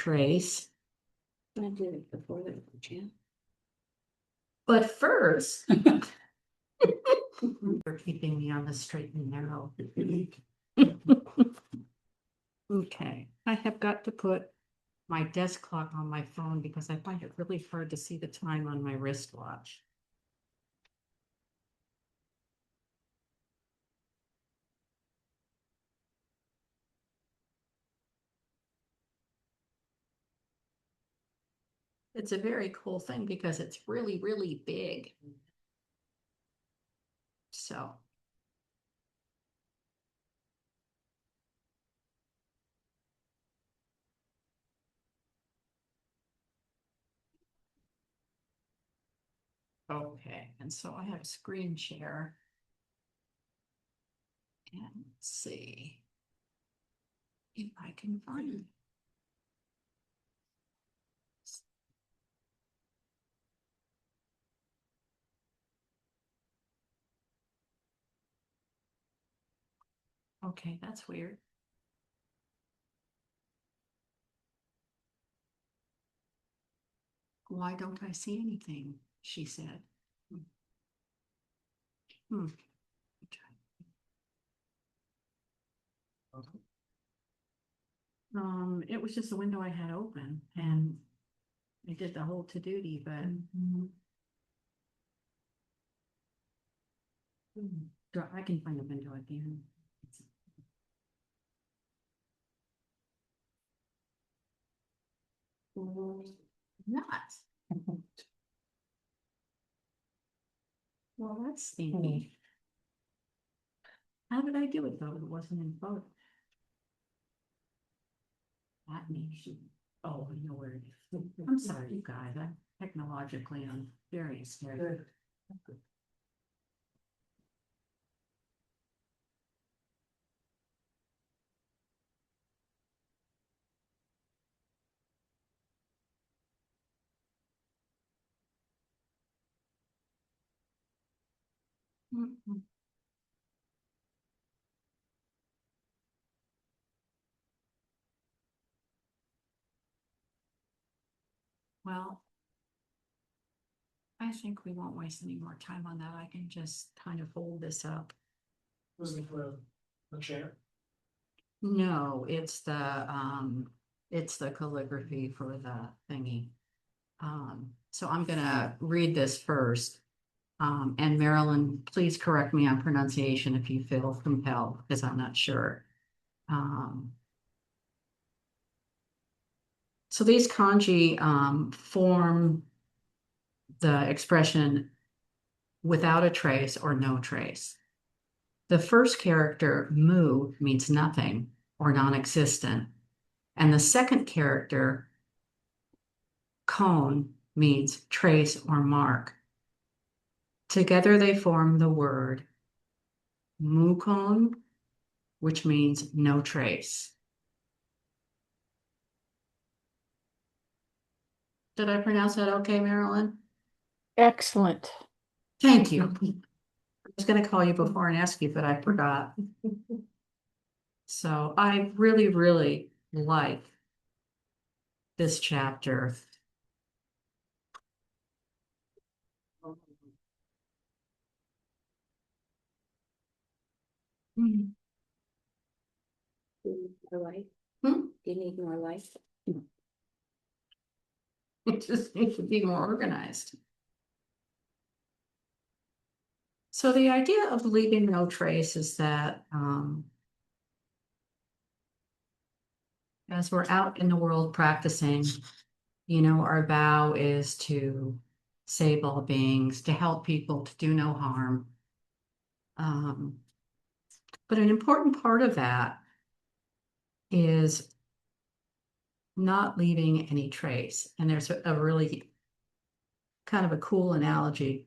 trace. I did it before that, Jan. But first, you're keeping me on the straight and narrow. Okay, I have got to put my desk clock on my phone because I find it really hard to see the time on my wristwatch. It's a very cool thing because it's really, really big. So. Okay, and so I have a screen share. And let's see if I can find it. Okay, that's weird. Why don't I see anything? She said. Hmm. It was just a window I had open and I did the whole to duty, but I can find the window again. Not. Well, that's sneaky. How did I do it though? It wasn't in photo. That means you. Oh, I know where it is. I'm sorry, you guys. Technologically, I'm very scared. Well, I think we won't waste any more time on that. I can just kind of hold this up. Was it for the chair? No, it's the calligraphy for the thingy. So I'm gonna read this first. And Marilyn, please correct me on pronunciation if you feel compelled, because I'm not sure. So these kanji form the expression without a trace or no trace. The first character, mu, means nothing or non-existent. And the second character, kon, means trace or mark. Together they form the word mukon, which means no trace. Did I pronounce that okay, Marilyn? Excellent. Thank you. I was going to call you before and ask you, but I forgot. So I really, really like this chapter. Do you need more light? Hmm? Do you need more light? It just needs to be more organized. So the idea of leaving no trace is that as we're out in the world practicing, our vow is to save all beings, to help people, to do no harm. But an important part of that is not leaving any trace. And there's a really kind of a cool analogy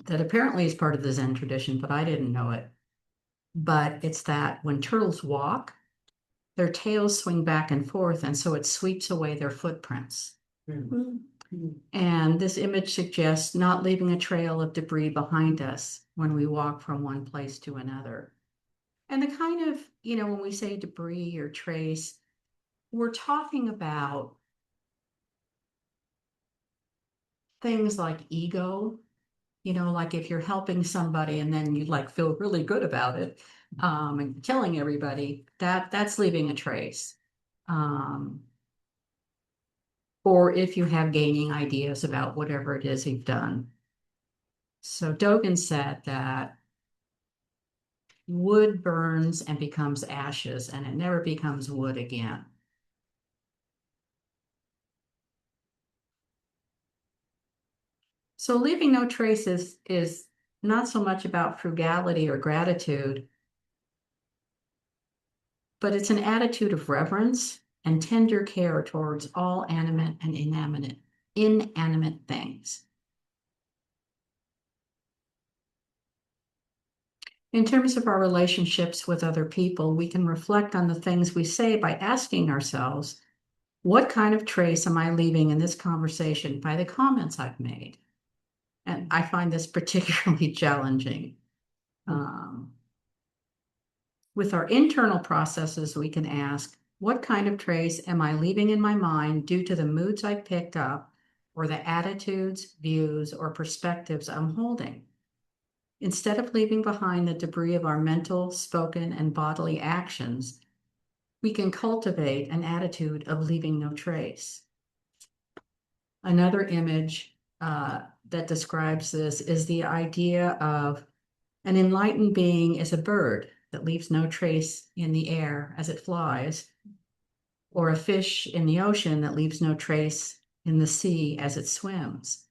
that apparently is part of the Zen tradition, but I didn't know it. But it's that when turtles walk, their tails swing back and forth, and so it sweeps away their footprints. And this image suggests not leaving a trail of debris behind us when we walk from one place to another. And the kind of, when we say debris or trace, we're talking about things like ego, like if you're helping somebody and then you like feel really good about it, and killing everybody, that's leaving a trace. Um, or if you have gaining ideas about whatever it is you've done. So Dogen said that wood burns and becomes ashes, and it never becomes wood again. So leaving no traces is not so much about frugality or gratitude, but it's an attitude of reverence and tender care towards all animate and inanimate things. In terms of our relationships with other people, we can reflect on the things we say by asking ourselves, what kind of trace am I leaving in this conversation by the comments I've made? And I find this particularly challenging. With our internal processes, we can ask, what kind of trace am I leaving in my mind due to the moods I picked up or the attitudes, views, or perspectives I'm holding? Instead of leaving behind the debris of our mental, spoken, and bodily actions, we can cultivate an attitude of leaving no trace. Another image that describes this is the idea of an enlightened being is a bird that leaves no trace in the air as it flies, or a fish in the ocean that leaves no trace in the sea as it swims.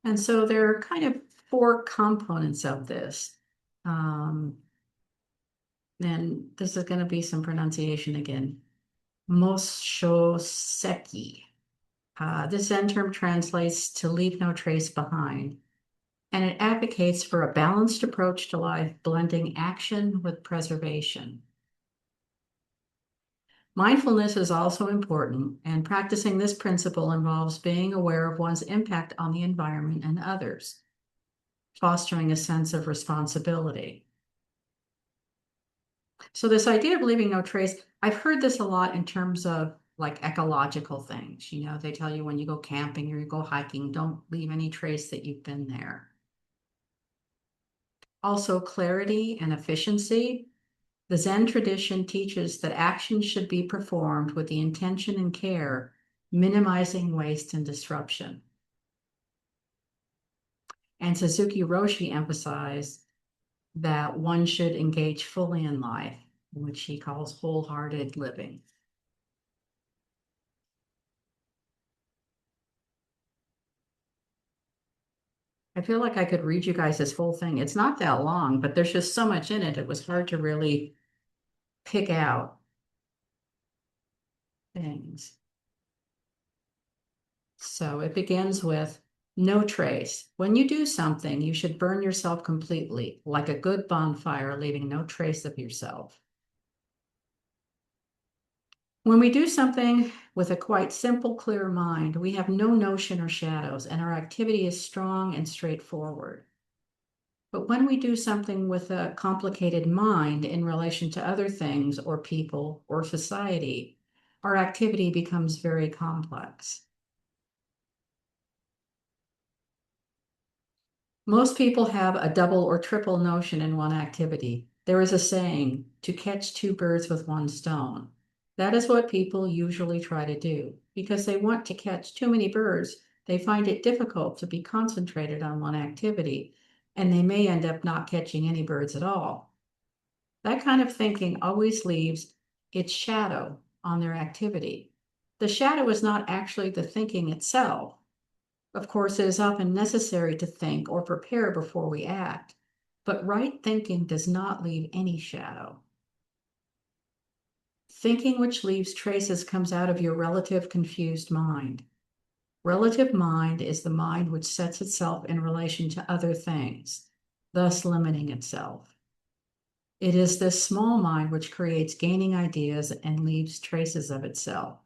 And so there are kind of four components of this. And this is going to be some pronunciation again. Moshoseki. This Zen term translates to leave no trace behind, and it advocates for a balanced approach to life, blending action with preservation. Mindfulness is also important, and practicing this principle involves being aware of one's impact on the environment and others, fostering a sense of responsibility. So this idea of leaving no trace, I've heard this a lot in terms of like ecological things. They tell you when you go camping or you go hiking, don't leave any trace that you've been there. Also, clarity and efficiency. The Zen tradition teaches that action should be performed with the intention and care, minimizing waste and disruption. And Suzuki Roshi emphasized that one should engage fully in life, which he calls wholehearted living. I feel like I could read you guys this whole thing. It's not that long, but there's just so much in it. It was hard to really pick out things. So it begins with no trace. When you do something, you should burn yourself completely, like a good bonfire, leaving no trace of yourself. When we do something with a quite simple, clear mind, we have no notion or shadows, and our activity is strong and straightforward. But when we do something with a complicated mind in relation to other things or people or society, our activity becomes very complex. Most people have a double or triple notion in one activity. There is a saying, to catch two birds with one stone. That is what people usually try to do. Because they want to catch too many birds, they find it difficult to be concentrated on one activity, and they may end up not catching any birds at all. That kind of thinking always leaves its shadow on their activity. The shadow is not actually the thinking itself. Of course, it is often necessary to think or prepare before we act, but right thinking does not leave any shadow. Thinking which leaves traces comes out of your relative confused mind. Relative mind is the mind which sets itself in relation to other things, thus limiting itself. It is this small mind which creates gaining ideas and leaves traces of itself.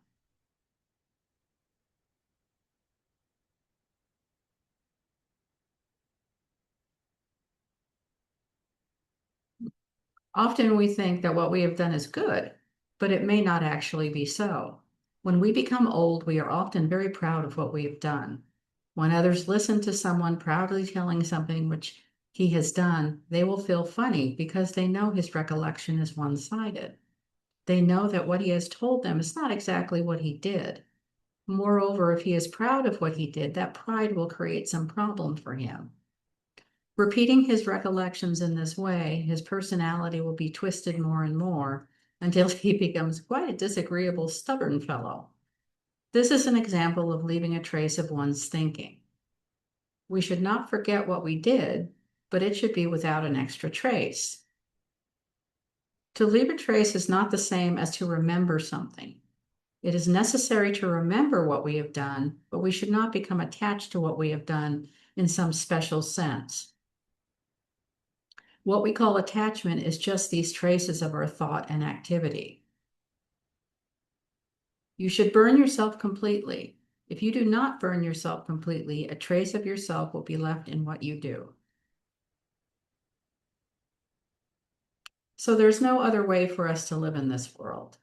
Often we think that what we have done is good, but it may not actually be so. When we become old, we are often very proud of what we have done. When others listen to someone proudly telling something which he has done, they will feel funny because they know his recollection is one-sided. They know that what he has told them is not exactly what he did. Moreover, if he is proud of what he did, that pride will create some problem for him. Repeating his recollections in this way, his personality will be twisted more and more until he becomes quite a disagreeable, stubborn fellow. This is an example of leaving a trace of one's thinking. We should not forget what we did, but it should be without an extra trace. To leave a trace is not the same as to remember something. It is necessary to remember what we have done, but we should not become attached to what we have done in some special sense. What we call attachment is just these traces of our thought and activity. You should burn yourself completely. If you do not burn yourself completely, a trace of yourself will be left in what you do. So there's no other way for us to live in this world.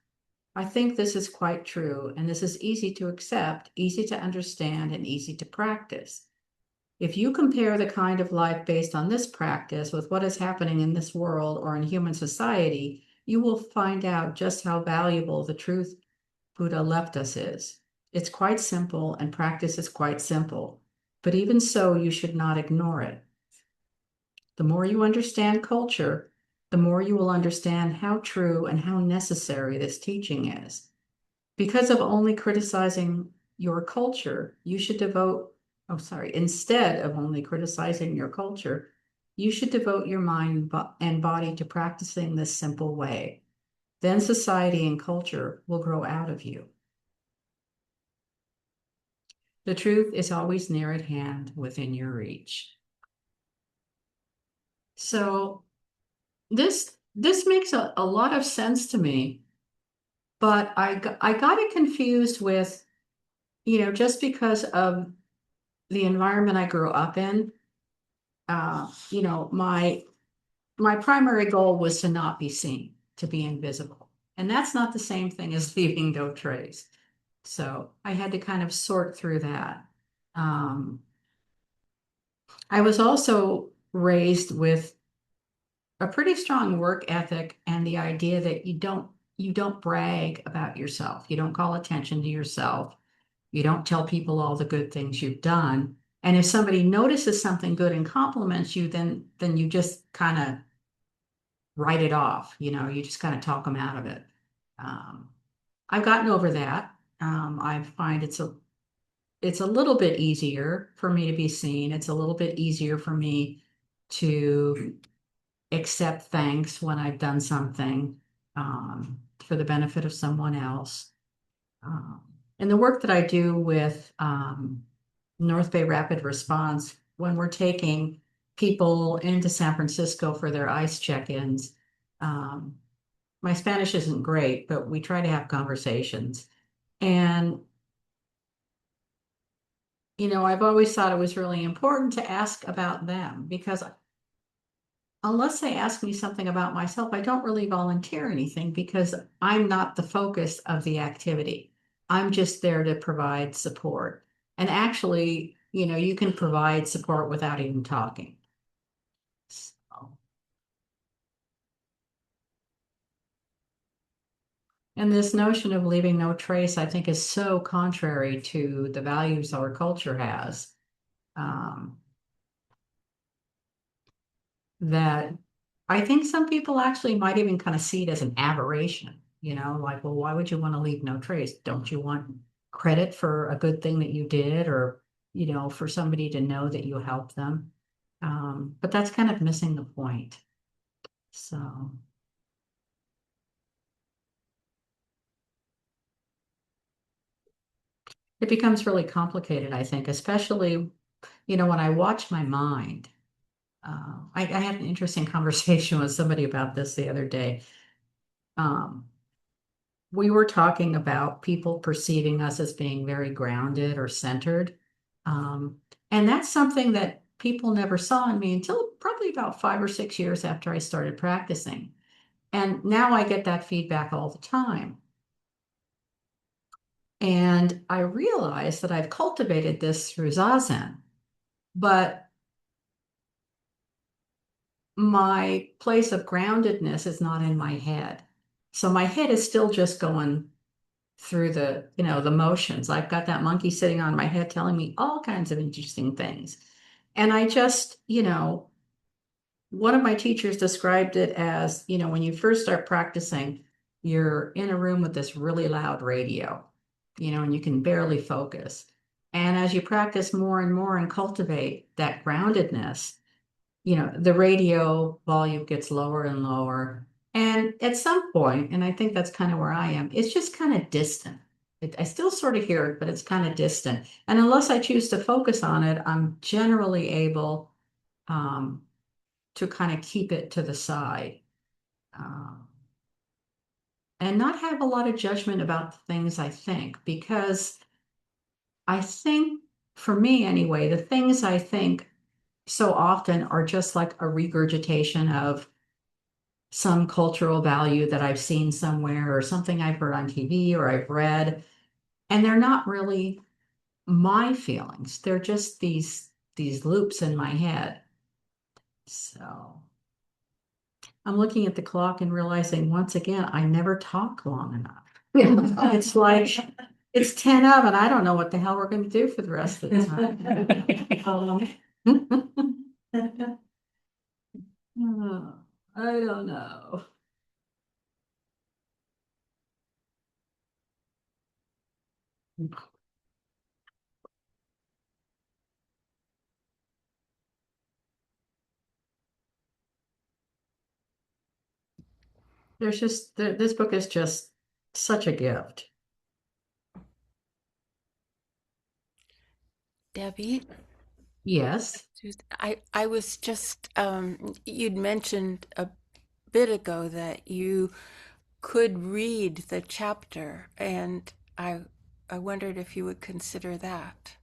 I think this is quite true, and this is easy to accept, easy to understand, and easy to practice. If you compare the kind of life based on this practice with what is happening in this world or in human society, you will find out just how valuable the truth Buddha left us is. It's quite simple, and practice is quite simple. But even so, you should not ignore it. The more you understand culture, the more you will understand how true and how necessary this teaching is. Because of only criticizing your culture, you should devote, instead of only criticizing your culture, you should devote your mind and body to practicing this simple way. Then society and culture will grow out of you. The truth is always near at hand, within your reach. So this makes a lot of sense to me, but I got it confused with, just because of the environment I grew up in. My primary goal was to not be seen, to be invisible, and that's not the same thing as leaving no trace. So I had to kind of sort through that. Um, I was also raised with a pretty strong work ethic and the idea that you don't brag about yourself. You don't call attention to yourself. You don't tell people all the good things you've done. And if somebody notices something good and compliments you, then you just kind of write it off. You just kind of talk them out of it. Um, I've gotten over that. I find it's a little bit easier for me to be seen. It's a little bit easier for me to accept thanks when I've done something for the benefit of someone else. Um, and the work that I do with North Bay Rapid Response, when we're taking people into San Francisco for their ICE check-ins, um, my Spanish isn't great, but we try to have conversations. And, I've always thought it was really important to ask about them because unless they ask me something about myself, I don't really volunteer anything because I'm not the focus of the activity. I'm just there to provide support. And actually, you can provide support without even talking. So, and this notion of leaving no trace, I think, is so contrary to the values our culture has. Um, that I think some people actually might even kind of see it as an aberration, like, well, why would you want to leave no trace? Don't you want credit for a good thing that you did or, for somebody to know that you helped them? But that's kind of missing the point. So it becomes really complicated, I think, especially, when I watch my mind. I had an interesting conversation with somebody about this the other day. Um, we were talking about people perceiving us as being very grounded or centered. Um, and that's something that people never saw in me until probably about 5 or 6 years after I started practicing. And now I get that feedback all the time. And I realize that I've cultivated this through Zazen, but my place of groundedness is not in my head. So my head is still just going through the motions. I've got that monkey sitting on my head telling me all kinds of interesting things. And I just, one of my teachers described it as, when you first start practicing, you're in a room with this really loud radio, and you can barely focus. And as you practice more and more and cultivate that groundedness, the radio volume gets lower and lower. And at some point, and I think that's kind of where I am, it's just kind of distant. I still sort of hear it, but it's kind of distant. And unless I choose to focus on it, I'm generally able um, to kind of keep it to the side um, and not have a lot of judgment about the things I think, because I think, for me anyway, the things I think so often are just like a regurgitation of some cultural value that I've seen somewhere or something I've heard on TV or I've read, and they're not really my feelings. They're just these loops in my head. So I'm looking at the clock and realizing once again, I never talk long enough. It's like it's 10 of, and I don't know what the hell we're going to do for the rest of the time. Oh, I don't know. This book is just such a gift. Debbie, Yes. I was just, you'd mentioned a bit ago that you could read the chapter, and I wondered if you would consider that.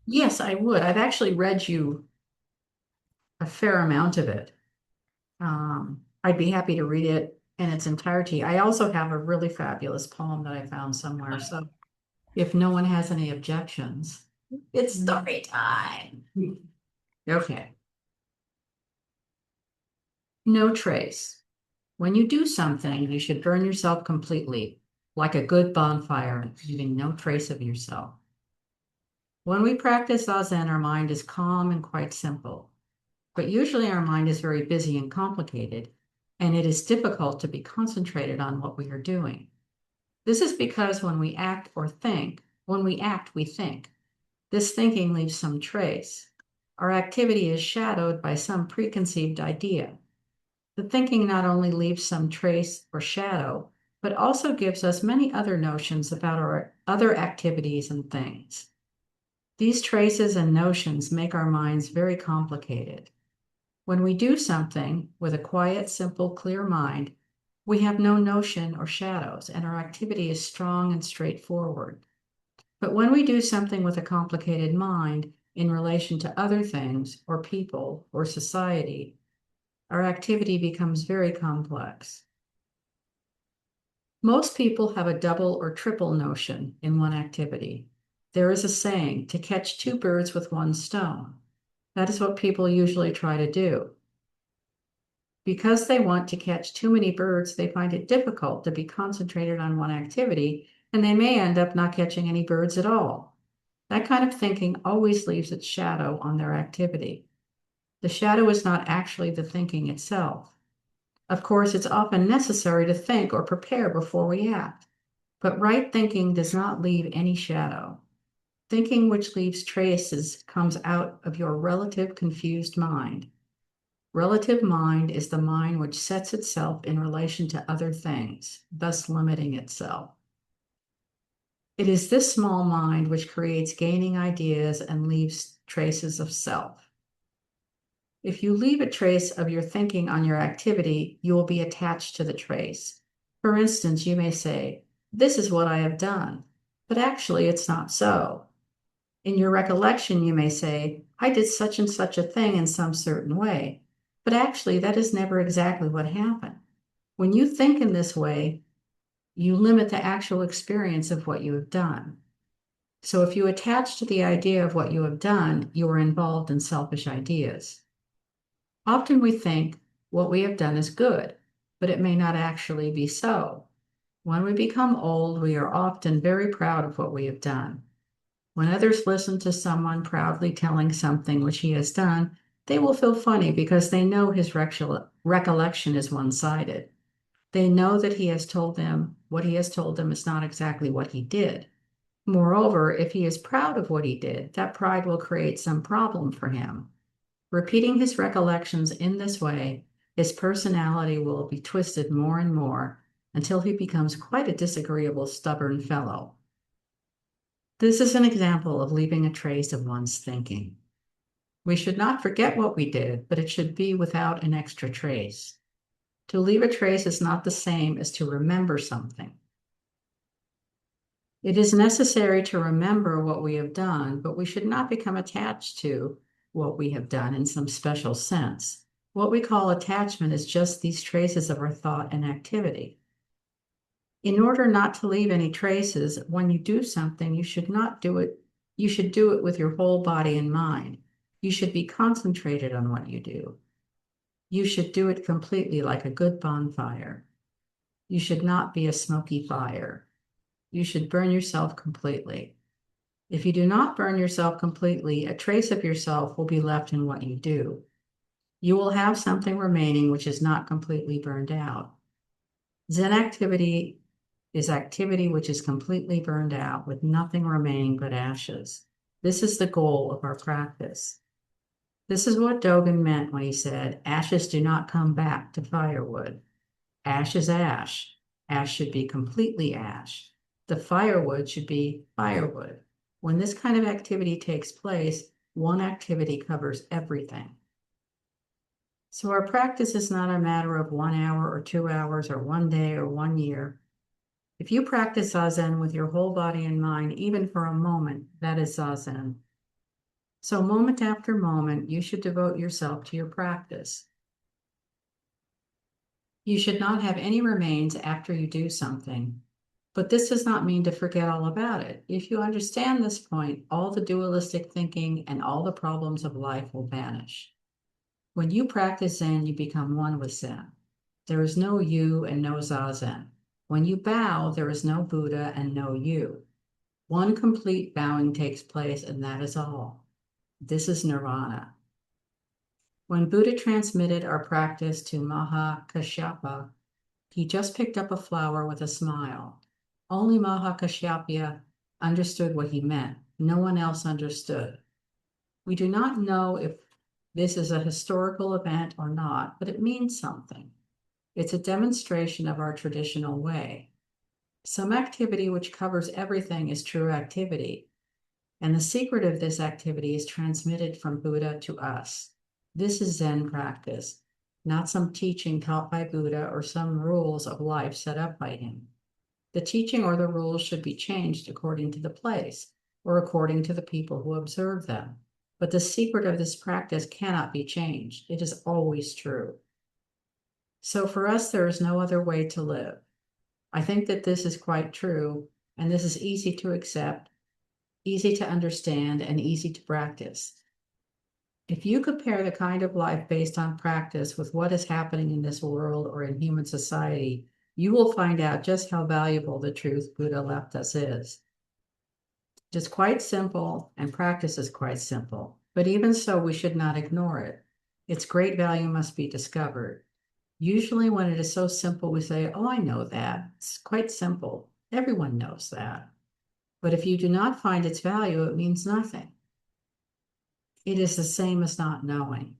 Yes, I would. I've actually read you a fair amount of it. I'd be happy to read it in its entirety. I also have a really fabulous poem that I found somewhere. So if no one has any objections, it's story time. Okay. No trace. When you do something, you should burn yourself completely, like a good bonfire, leaving no trace of yourself. When we practice Zazen, our mind is calm and quite simple. But usually our mind is very busy and complicated, and it is difficult to be concentrated on what we are doing. This is because when we act, we think. This thinking leaves some trace. Our activity is shadowed by some preconceived idea. The thinking not only leaves some trace or shadow, but also gives us many other notions about our other activities and things. These traces and notions make our minds very complicated. When we do something with a quiet, simple, clear mind, we have no notion or shadows, and our activity is strong and straightforward. But when we do something with a complicated mind in relation to other things, or people, or society, our activity becomes very complex. Most people have a double or triple notion in one activity. There is a saying, to catch two birds with one stone. That is what people usually try to do. Because they want to catch too many birds, they find it difficult to be concentrated on one activity, and they may end up not catching any birds at all. That kind of thinking always leaves its shadow on their activity. The shadow is not actually the thinking itself. Of course, it's often necessary to think or prepare before we act, but right thinking does not leave any shadow. Thinking which leaves traces comes out of your relative confused mind. Relative mind is the mind which sets itself in relation to other things, thus limiting itself. It is this small mind which creates gaining ideas and leaves traces of self. If you leave a trace of your thinking on your activity, you will be attached to the trace. For instance, you may say, "This is what I have done," but actually it's not so. In your recollection, you may say, "I did such and such a thing in some certain way," but actually that is never exactly what happened. When you think in this way, you limit the actual experience of what you have done. So if you attach to the idea of what you have done, you are involved in selfish ideas. Often we think what we have done is good, but it may not actually be so. When we become old, we are often very proud of what we have done. When others listen to someone proudly telling something which he has done, they will feel funny because they know his recollection is one-sided. They know that he has told them what he has told them is not exactly what he did. Moreover, if he is proud of what he did, that pride will create some problem for him. Repeating his recollections in this way, his personality will be twisted more and more until he becomes quite a disagreeable, stubborn fellow. This is an example of leaving a trace of one's thinking. We should not forget what we did, but it should be without an extra trace. To leave a trace is not the same as to remember something. It is necessary to remember what we have done, but we should not become attached to what we have done in some special sense. What we call attachment is just these traces of our thought and activity. In order not to leave any traces, when you do something, you should not do it. You should do it with your whole body and mind. You should be concentrated on what you do. You should do it completely like a good bonfire. You should not be a smoky fire. You should burn yourself completely. If you do not burn yourself completely, a trace of yourself will be left in what you do. You will have something remaining which is not completely burned out. Zen activity is activity which is completely burned out with nothing remaining but ashes. This is the goal of our practice. This is what Dogen meant when he said, ashes do not come back to firewood. Ash is ash. Ash should be completely ash. The firewood should be firewood. When this kind of activity takes place, one activity covers everything. So our practice is not a matter of 1 hour or 2 hours or 1 day or 1 year. If you practice Zazen with your whole body and mind, even for a moment, that is Zazen. So moment after moment, you should devote yourself to your practice. You should not have any remains after you do something. But this does not mean to forget all about it. If you understand this point, all the dualistic thinking and all the problems of life will vanish. When you practice Zen, you become one with Zen. There is no you and no Zazen. When you bow, there is no Buddha and no you. One complete bowing takes place, and that is all. This is nirvana. When Buddha transmitted our practice to Mahakashyapa, he just picked up a flower with a smile. Only Mahakashyapa understood what he meant. No one else understood. We do not know if this is a historical event or not, but it means something. It's a demonstration of our traditional way. Some activity which covers everything is true activity, and the secret of this activity is transmitted from Buddha to us. This is Zen practice, not some teaching taught by Buddha or some rules of life set up by him. The teaching or the rules should be changed according to the place or according to the people who observe them. But the secret of this practice cannot be changed. It is always true. So for us, there is no other way to live. I think that this is quite true, and this is easy to accept, easy to understand, and easy to practice. If you compare the kind of life based on practice with what is happening in this world or in human society, you will find out just how valuable the truth Buddha left us is. It is quite simple, and practice is quite simple, but even so, we should not ignore it. Its great value must be discovered. Usually when it is so simple, we say, oh, I know that. It's quite simple. Everyone knows that. But if you do not find its value, it means nothing. It is the same as not knowing.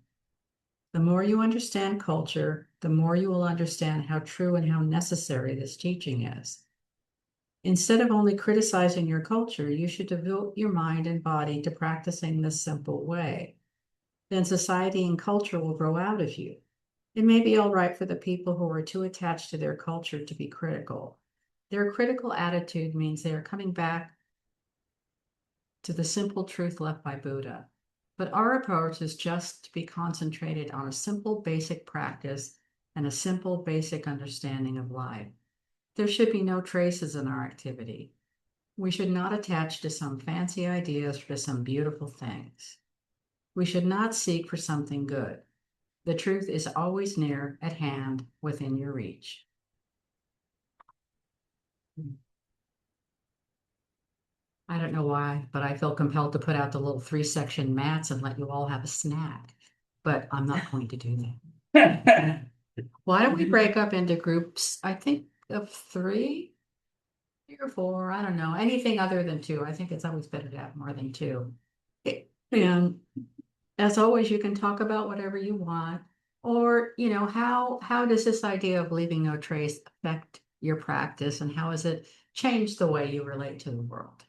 The more you understand culture, the more you will understand how true and how necessary this teaching is. Instead of only criticizing your culture, you should devote your mind and body to practicing this simple way. Then society and culture will grow out of you. It may be all right for the people who are too attached to their culture to be critical. Their critical attitude means they are coming back to the simple truth left by Buddha. But our approach is just to be concentrated on a simple, basic practice and a simple, basic understanding of life. There should be no traces in our activity. We should not attach to some fancy ideas or to some beautiful things. We should not seek for something good. The truth is always near at hand, within your reach. I don't know why, but I feel compelled to put out the little 3-section mats and let you all have a snack. But I'm not going to do that. Why don't we break up into groups, I think of 3 or 4, I don't know, anything other than 2. I think it's always better to have more than 2. And as always, you can talk about whatever you want. Or, how does this idea of leaving no trace affect your practice, and how has it changed the way you relate to the world?